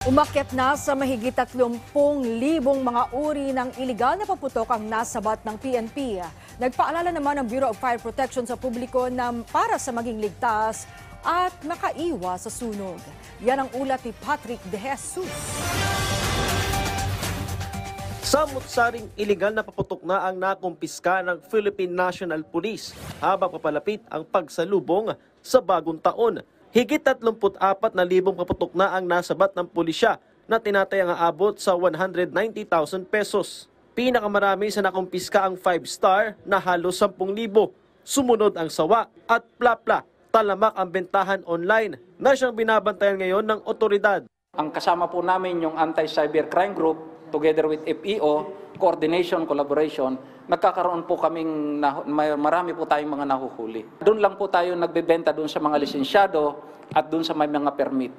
Umakyat na sa mahigit 30,000 mga uri ng iligal na paputok ang nasabat ng PNP. Nagpaalala naman ang Bureau of Fire Protection sa publiko na para sa maging ligtas at makaiwas sa sunog. Yan ang ulat ni Patrick De Jesus. Samut-saring iligal na paputok na ang nakumpiska ng Philippine National Police habang papalapit ang pagsalubong sa bagong taon. Higit 34,000 paputok na ang nasabat ng pulisya na tinatayang aabot sa 190,000 pesos. Pinakamarami sa nakumpiska ang 5-star na halos 10,000. Sumunod ang sawa at plapla. Talamak ang bentahan online na siyang binabantayan ngayon ng otoridad. Ang kasama po namin yung Anti-Cybercrime Group together with FEO, coordination, collaboration, nagkakaroon po kaming, marami po tayong mga nahuhuli. Doon lang po tayo nagbebenta doon sa mga lisensyado at doon sa may mga permit.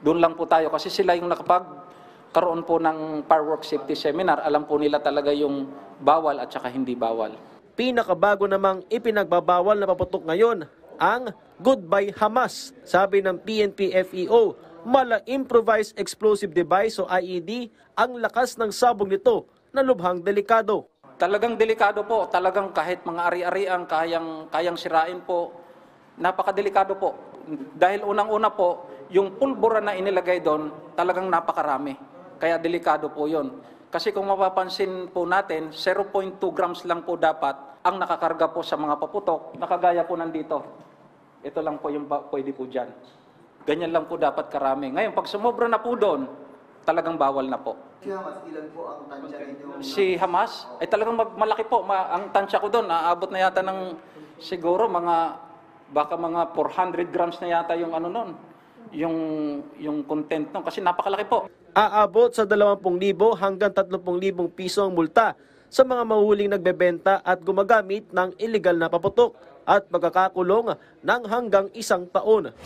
Doon lang po tayo kasi sila yung nakapagkaroon po ng firework safety seminar, alam po nila talaga yung bawal at saka hindi bawal. Pinakabago namang ipinagbabawal na paputok ngayon ang Goodbye Hamas. Sabi ng PNP FEO, mala improvised explosive device o IED ang lakas ng sabog nito na lubhang delikado. Talagang delikado po, talagang kahit mga ari-arian kayang sirain po, napakadelikado po. Dahil unang-una po, yung pulbura na inilagay doon, talagang napakarami. Kaya delikado po yon. Kasi kung mapapansin po natin, 0.2 grams lang po dapat ang nakakarga po sa mga paputok, nakagaya po nandito. Ito lang po yung pwede po dyan. Ganyan lang po dapat karami. Ngayon, pag sumobra na po doon, talagang bawal na po. Si Hamas, ilan po ang tansya ninyo? Si Hamas, ay talagang malaki po. Ang tansya ko doon, aabot na yata ng siguro baka mga 400 grams na yata yung ano noon, yung content noon, kasi napakalaki po. Aabot sa 20,000 hanggang 30,000 piso ang multa sa mga mahuling nagbebenta at gumagamit ng illegal na paputok at magkakakulong ng hanggang 1 taon.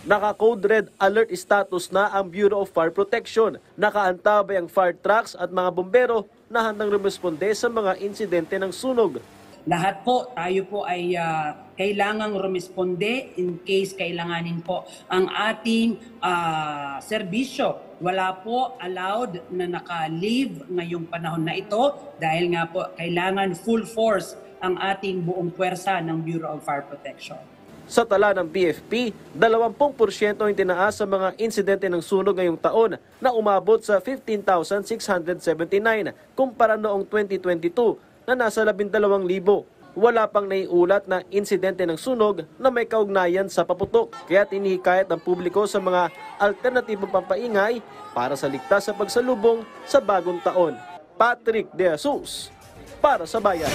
Naka-code red alert status na ang Bureau of Fire Protection. Nakaantabay ang fire trucks at mga bombero na handang rumisponde sa mga insidente ng sunog. Lahat po, tayo po ay kailangang rumisponde in case kailanganin po ang ating serbisyo. Wala po allowed na naka-leave ngayong panahon na ito dahil nga po kailangan full force ang ating buong puwersa ng Bureau of Fire Protection. Sa tala ng BFP, 20% ang tinaas sa mga insidente ng sunog ngayong taon na umabot sa 15,679 kumpara noong 2022 na nasa 12,000. Wala pang naiulat na insidente ng sunog na may kaugnayan sa paputok. Kaya tinihikayat ng publiko sa mga alternatibong pampaingay para sa ligtas sa pagsalubong sa bagong taon. Patrick De Jesus, para sa Bayan.